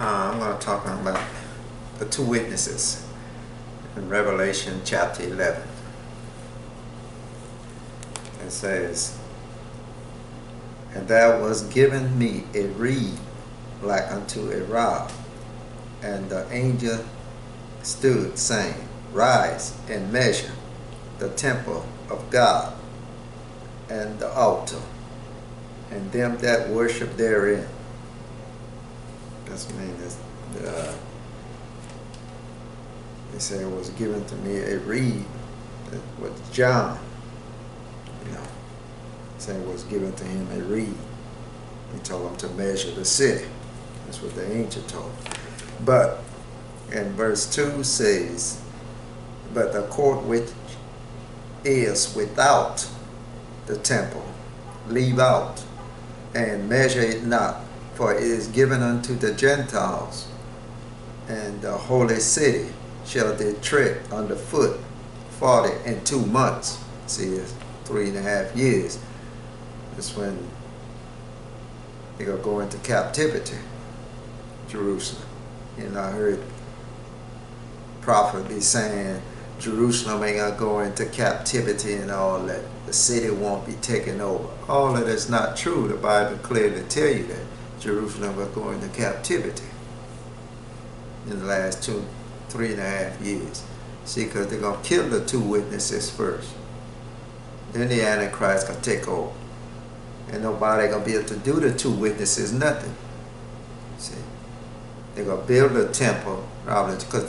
I'm going to talk about the two witnesses in Revelation chapter 11. It says, "And there was given me a reed like unto a rod, and the angel stood, saying, Rise and measure the temple of God, and the altar, and them that worship therein." That's what I mean. They say it was given to me a reed with John. Saying it was given to him a reed. He told him to measure the city. That's what the angel told him. But in verse 2 says, "But the court which is without the temple, leave out, and measure it not, for it is given unto the Gentiles, and the holy city shall they tread underfoot 42 months." See, it's 3.5 years. That's when they're going to go into captivity, Jerusalem. I heard prophet be saying Jerusalem ain't going to go into captivity and all that. The city won't be taken over. All of that's not true. The Bible clearly tell you that Jerusalem will go into captivity in the last 3.5 years. See, because they're going to kill the two witnesses first. Then the Antichrist going to take over. And nobody going to be able to do the two witnesses nothing. See, they're going to build a temple, probably, because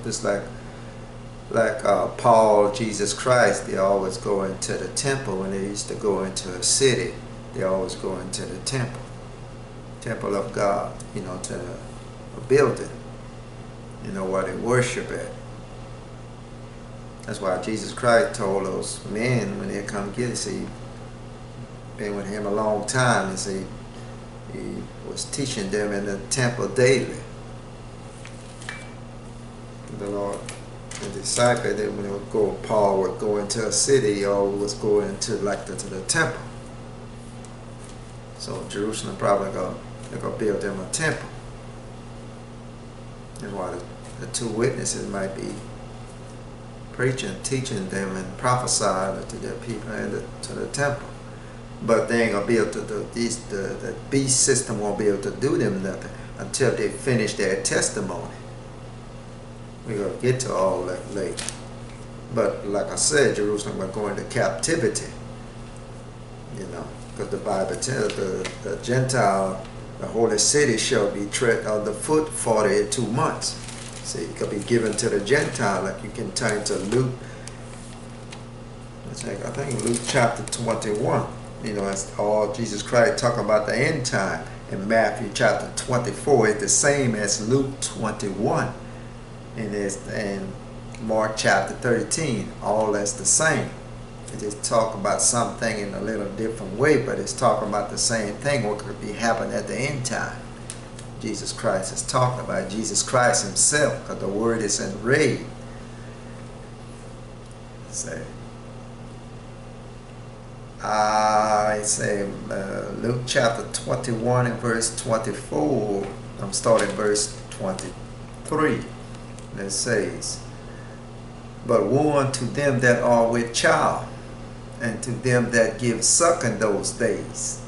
just like Paul, Jesus Christ, they always go into the temple. When they used to go into a city, they always go into the temple of God, to a building, where they worship at. That's why Jesus Christ told those men when they come get it, see, been with him a long time, and see, he was teaching them in the temple daily. The Lord, the disciple, they when they would go, Paul would go into a city, he always go into to the temple. So Jerusalem probably they're gonna build them a temple. That's why the two witnesses might be preaching, teaching them, and prophesying to their people and to the temple. But they ain't gonna be able to do the beast system won't be able to do them nothing until they finish their testimony. We're gonna get to all that later. But like I said, Jerusalem will go into captivity. Because the Bible tells the Gentile, the holy city shall be tread underfoot 42 months. See, it could be given to the Gentile, like you can turn to Luke. I think Luke chapter 21. It's all Jesus Christ talking about the end time. In Matthew chapter 24, it's the same as Luke 21. And it's in Mark chapter 13, all that's the same. It just talk about something in a little different way, but it's talking about the same thing, what could be happening at the end time. Jesus Christ is talking about Jesus Christ himself, because the word is in red. Luke chapter 21 and verse 24. I'm starting verse 23. And it says, "But woe unto them that are with child, and to them that give suck in those days.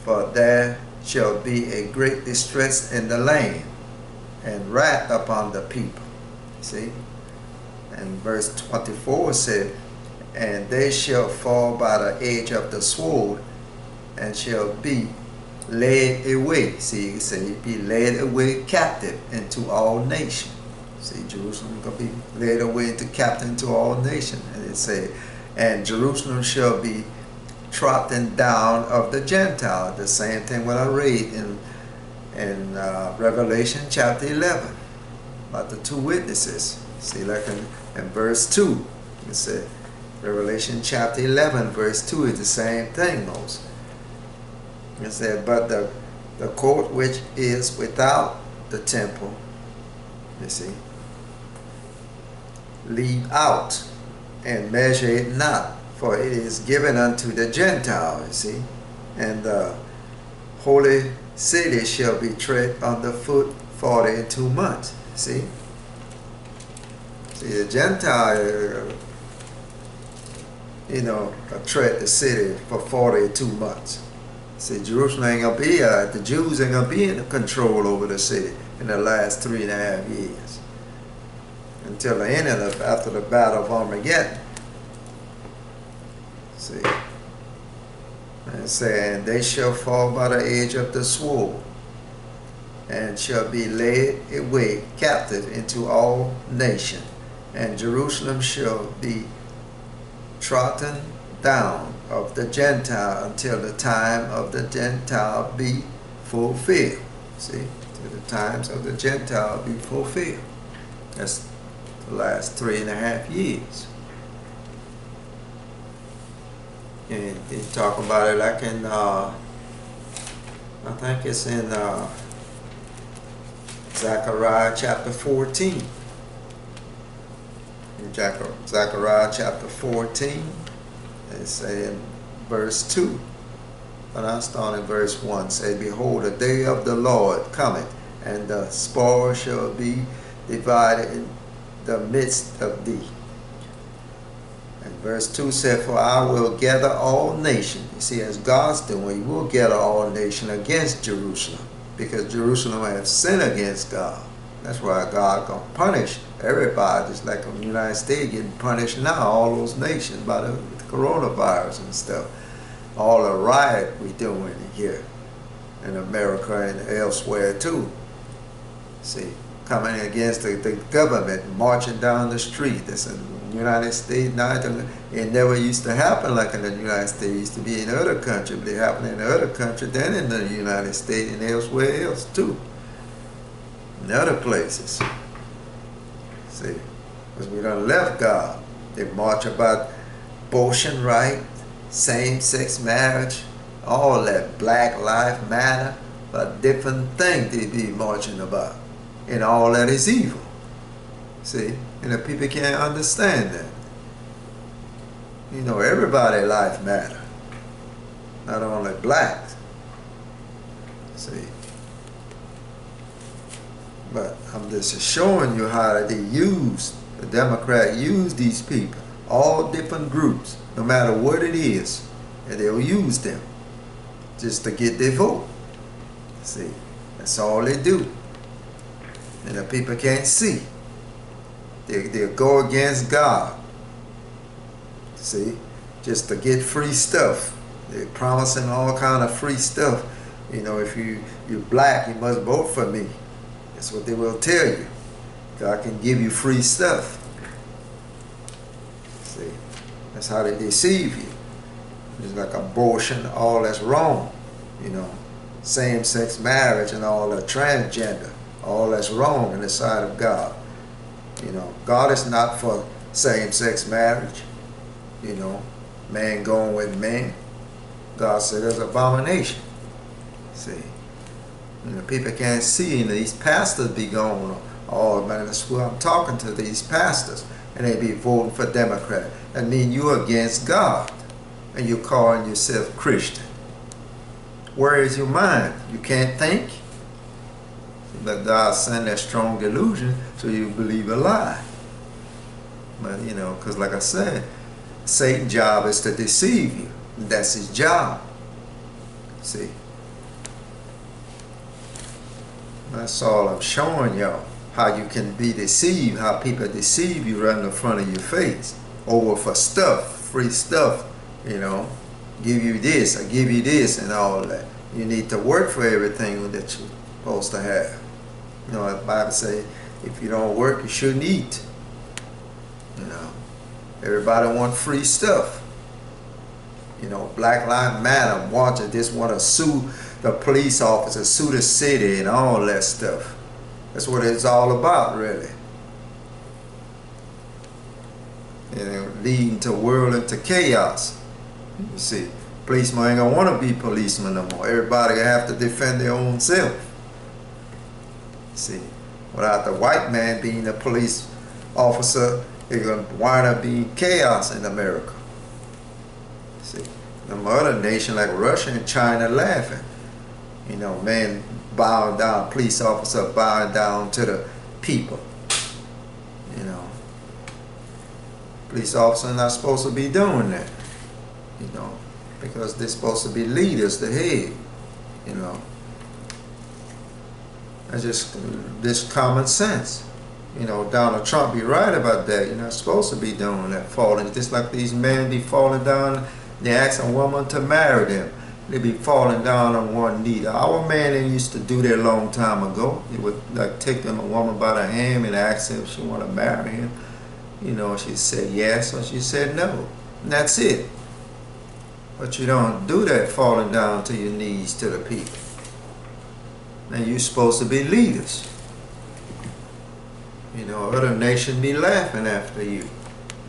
For there shall be a great distress in the land, and wrath upon the people." See? And verse 24 said, "And they shall fall by the edge of the sword, and shall be led away." See, you say, be led away captive into all nations. See, Jerusalem is going to be led away into captive into all nations. And it say, "And Jerusalem shall be trodden down of the Gentile." The same thing what I read in Revelation chapter 11 about the two witnesses. See, like in verse 2, it said, Revelation chapter 11 verse 2 is the same thing, Moses. It said, "But the court which is without the temple," you see, "leave out, and measure it not, for it is given unto the Gentiles," you see, "and the holy city shall be tread underfoot 42 months. See? See, the Gentile, tread the city for 42 months. See, Jerusalem ain't gonna be, the Jews ain't gonna be in control over the city in the last 3.5 years. Until the end of after the battle of Armageddon. See? And saying, they shall fall by the edge of the sword, and shall be led away captive into all nations, and Jerusalem shall be trodden down of the Gentile until the time of the Gentile be fulfilled. See, till the times of the Gentile be fulfilled. That's the last 3.5 years. And they talk about it like in, I think it's in Zechariah chapter 14. In Zechariah chapter 14, it say in verse 2, but I start in verse 1, say, behold, the day of the Lord cometh, and the spoil shall be divided in the midst of thee. And verse 2 said, for I will gather all nations. You see, as God's doing, He will gather all nations against Jerusalem, because Jerusalem has sinned against God. That's why God gonna punish everybody, just like the United States getting punished now, all those nations by the coronavirus and stuff. All the riot we doing here in America and elsewhere too. See, coming against the government, marching down the street. That's in the United States now. It never used to happen like in the United States. It used to be in other countries, but it happened in other countries than in the United States and elsewhere else too. In other places. See, because we done left God. They march about abortion right, same-sex marriage, all that, Black Lives Matter, but different things they be marching about. And all that is evil. See, and the people can't understand that. You know, everybody's life matter, not only blacks. See, but I'm just showing you how they use, the Democrats use these people, all different groups, no matter what it is, and they'll use them just to get their vote. See, that's all they do. And the people can't see. They'll go against God. See, just to get free stuff. They're promising all kind of free stuff. You know, if you're black, you must vote for me. That's what they will tell you. God can give you free stuff. See, that's how they deceive you. It's like abortion, all that's wrong. You know, same-sex marriage and all that, transgender, all that's wrong in the sight of God. You know, God is not for same-sex marriage. You know, man going with man. God said there's abomination. See, and the people can't see, and these pastors be going, oh man, that's who I'm talking to, these pastors, and they be voting for Democrat. That means you're against God, and you're calling yourself Christian. Where is your mind? You can't think? But God sent that strong delusion so you believe a lie. But you know, because like I said, Satan's job is to deceive you. That's his job. See? That's all I'm showing y'all. How you can be deceived, how people deceive you right in front of your face. Over for stuff, free stuff, you know. Give you this, I give you this and all that. You need to work for everything that you're supposed to have. You know, the Bible says, if you don't work, you shouldn't eat. You know, everybody wants free stuff. You know, Black Lives Matter, just want to sue the police officer, sue the city and all that stuff. That's what it's all about, really. And leading the world into chaos. You see, policemen ain't gonna want to be policemen no more. Everybody gonna have to defend their own self. See, without the white man being a police officer, it's gonna wind up being chaos in America. See, the other nation like Russia and China laughing. You know, man bowing down, police officer bowing down to the people. You know, police officer not supposed to be doing that. You know, because they're supposed to be leaders, the head. You know, that's just this common sense. You know, Donald Trump be right about that. You're not supposed to be doing that, falling. Just like these men be falling down, they ask a woman to marry them. They be falling down on one knee. Our man they used to do that a long time ago. He would like take them a woman by the hand and ask her if she want to marry him. You know, she said yes or she said no. And that's it. But you don't do that falling down to your knees to the people. And you're supposed to be leaders. You know, other nations be laughing after you. You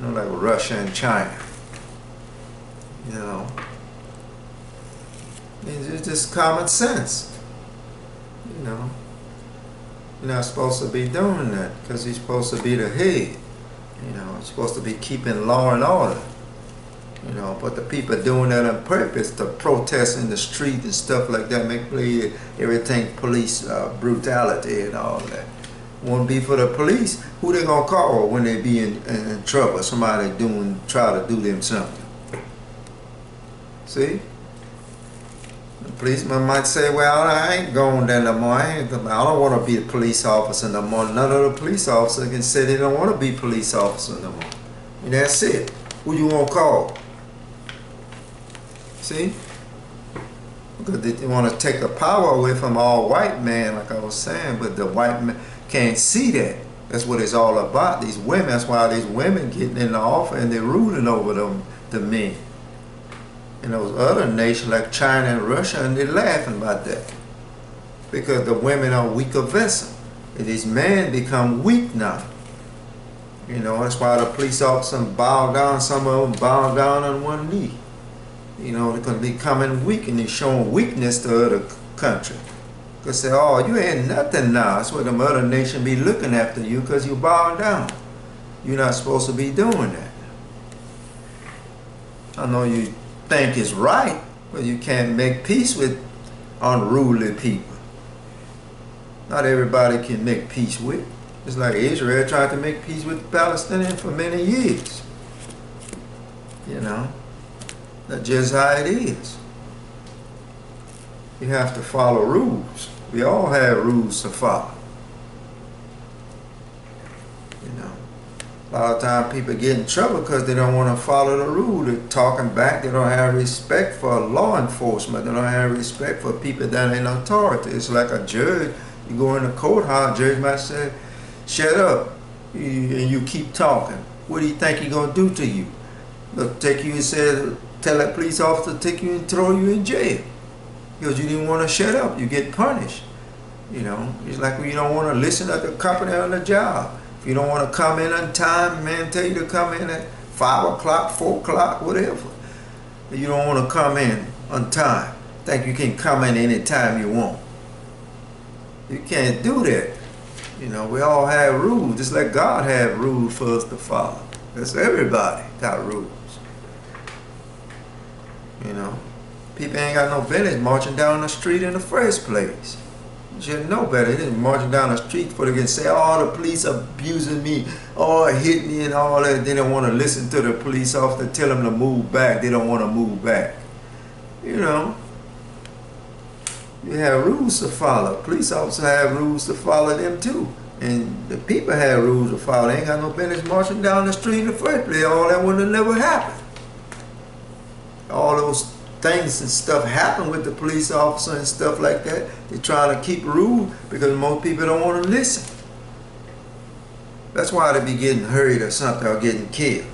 know, like Russia and China. You know. It's just common sense. You know. You're not supposed to be doing that because you're supposed to be the head. You know, you're supposed to be keeping law and order. You know, but the people doing that on purpose to protest in the street and stuff like that, make believe everything police brutality and all that. Won't be for the police. Who they gonna call when they be in trouble? Somebody try to do them something. See? The policeman might say, well, I ain't going there no more. I don't want to be a police officer no more. None of the police officers can say they don't want to be police officer no more. And that's it. Who you gonna call? See? Because they want to take the power away from all white men, like I was saying, but the white man can't see that. That's what it's all about. These women, that's why these women getting in the office and they're ruling over them, the men. And those other nations like China and Russia, and they're laughing about that. Because the women are weaker vessel. And these men become weak now. You know, that's why the police officers bow down, some of them bow down on one knee. You know, they're going to be becoming weak and they're showing weakness to other countries. Because say, oh, you ain't nothing now. That's what the other nation be looking after you because you bow down. You're not supposed to be doing that. I know you think it's right, but you can't make peace with unruly people. Not everybody can make peace with. It's like Israel tried to make peace with the Palestinians for many years. You know, that's just how it is. You have to follow rules. We all have rules to follow. You know, a lot of times people get in trouble because they don't want to follow the rule. They're talking back. They don't have respect for law enforcement. They don't have respect for people that are in authority. It's like a judge. You go in the courthouse, judge might say, shut up, and you keep talking. What do you think he's going to do to you? He'll take you and say, tell that police officer to take you and throw you in jail. Because you didn't want to shut up. You get punished. You know, it's like when you don't want to listen to the company on the job. If you don't want to come in on time, man tell you to come in at 5 o'clock, 4 o'clock, whatever. You don't want to come in on time. Think you can come in any time you want. You can't do that. You know, we all have rules, just like God had rules for us to follow. That's everybody got rules. You know, people ain't got no business marching down the street in the first place. You should know better. They didn't marching down the street for they can say, oh, the police abusing me, oh, hit me and all that. They don't want to listen to the police officer tell them to move back. They don't want to move back. You know. You have rules to follow. Police officers have rules to follow them too. And the people have rules to follow. They ain't got no business marching down the street in the first place. All that would have never happened. All those things and stuff happen with the police officer and stuff like that. They're trying to keep rules because most people don't want to listen. That's why they be getting hurt or something or getting killed.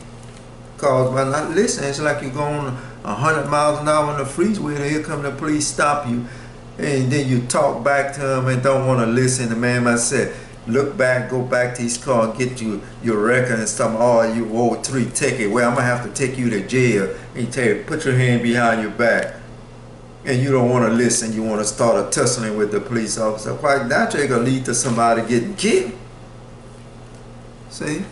Because by not listening, it's like you're going 100 miles an hour on the freeway and here come the police stop you. And then you talk back to him and don't want to listen. The man might say, look back, go back to his car and get you your record and stuff. Oh, you owe 3 tickets. Well, I'm going to have to take you to jail. And he tell you, put your hand behind your back. And you don't want to listen. You want to start a tussling with the police officer. Quite naturally, going to lead to somebody getting killed. See?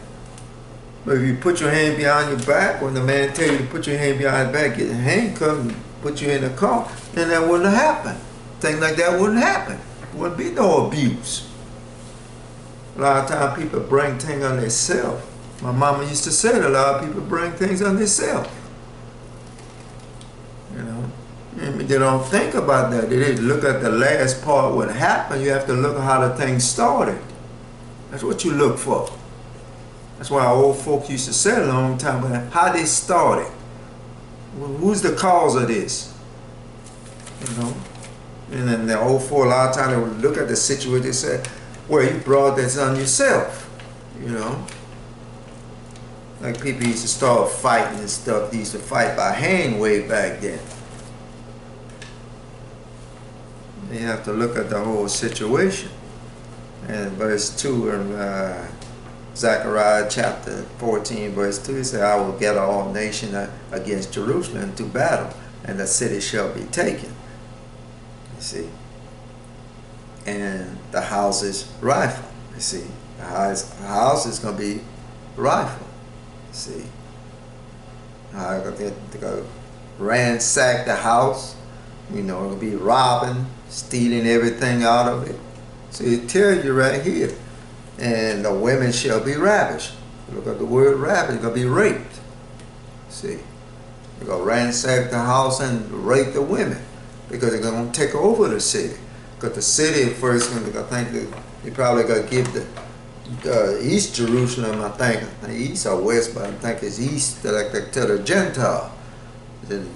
But if you put your hand behind your back, when the man tell you to put your hand behind your back, get handcuffed and put you in the car, then that wouldn't have happened. things like that wouldn't happen. Wouldn't be no abuse. A lot of times people bring things on themselves. My mama used to say that a lot of people bring things on themselves. You know, and they don't think about that. They didn't look at the last part, what happened. You have to look at how the thing started. That's what you look for. That's why our old folk used to say a long time ago, how they started. Well, who's the cause of this? You know? And then the old folk, a lot of times they would look at the situation, they say, well, you brought this on yourself. You know? Like people used to start fighting and stuff. They used to fight by hand way back then. You have to look at the whole situation. And verse 2 in Zechariah chapter 14, verse 2, it says, I will gather all nations against Jerusalem to battle, and the city shall be taken. You see? And the house is rifled. You see? The house is going to be rifled. You see? They're going to ransack the house. You know, it'll be robbing, stealing everything out of it. So it tells you right here. And the women shall be ravished. Look at the word ravished. They're going to be raped. See? They're going to ransack the house and rape the women. Because they're going to take over the city. Because the city first, I think they probably going to give the East Jerusalem, I think East or West, but I think it's East, like to the Gentile. And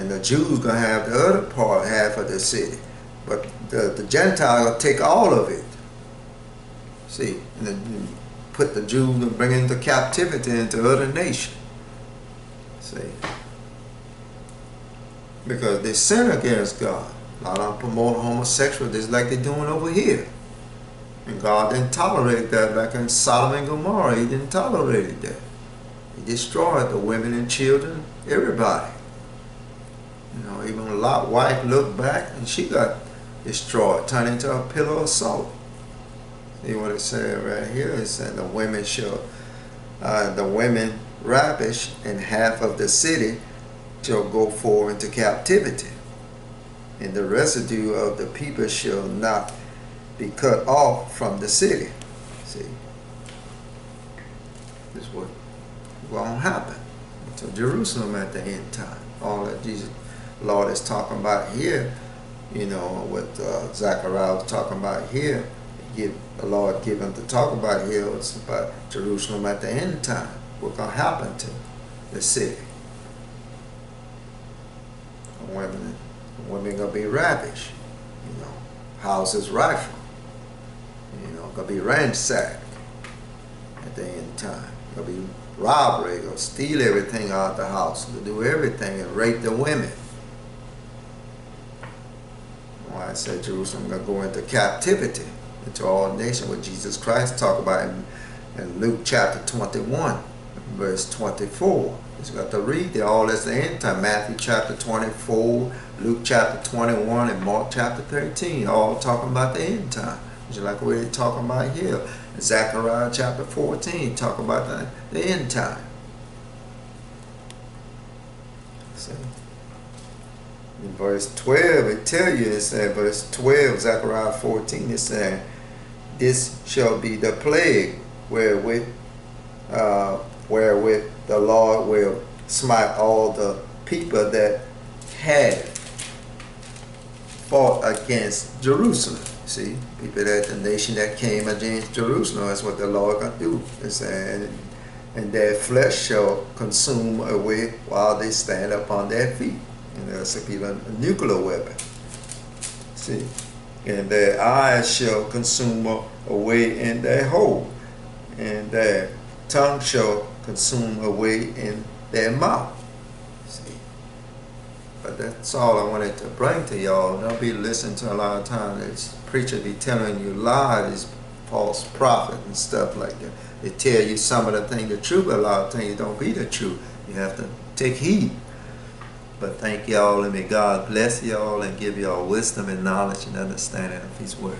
the Jews going to have the other part, half of the city. But the Gentile will take all of it. See, and then put the Jews and bring into captivity into other nations. See, because they sin against God. A lot of them promote homosexuality just like they're doing over here. And God didn't tolerate that back in Sodom and Gomorrah. He didn't tolerate that. He destroyed the women and children, everybody. You know, even Lot's wife looked back and she got destroyed, turned into a pillar of salt. See what it said right here? It said the women shall, the women ravished, and half of the city shall go forward into captivity, and the residue of the people shall not be cut off from the city. See, this is what won't happen to Jerusalem at the end time. All that Jesus, Lord, is talking about here, you know, what Zechariah was talking about here. The Lord give him to talk about here was about Jerusalem at the end time. What's going to happen to the city? The women going to be ravished. You know, houses rifled. You know, going to be ransacked at the end time. Going to be robbery. Going to steal everything out of the house. To do everything and rape the women. Why I said Jerusalem going to go into captivity. Into all nations, what Jesus Christ talked about in Luke chapter 21, verse 24. You got to read it all at the end time. Matthew chapter 24, Luke chapter 21, and Mark chapter 13, all talking about the end time. Just like what they're talking about here. Zechariah chapter 14, talking about the end time. See? In verse 12, it tells you, it said, verse 12, Zechariah 14, it said, this shall be the plague wherewith the Lord will smite all the people that had fought against Jerusalem. See, people that the nation that came against Jerusalem, that's what the Lord gonna do. It said, and their flesh shall consume away while they stand upon their feet. And that's a nuclear weapon. See, and their eyes shall consume away in their hole, and their tongue shall consume away in their mouth. See, but that's all I wanted to bring to y'all. Don't be listening to a lot of times this preacher be telling you lies, false prophet and stuff like that. They tell you some of the things the truth, but a lot of things don't be the truth. You have to take heed. But thank y'all, and may God bless y'all and give y'all wisdom and knowledge and understanding of His Word.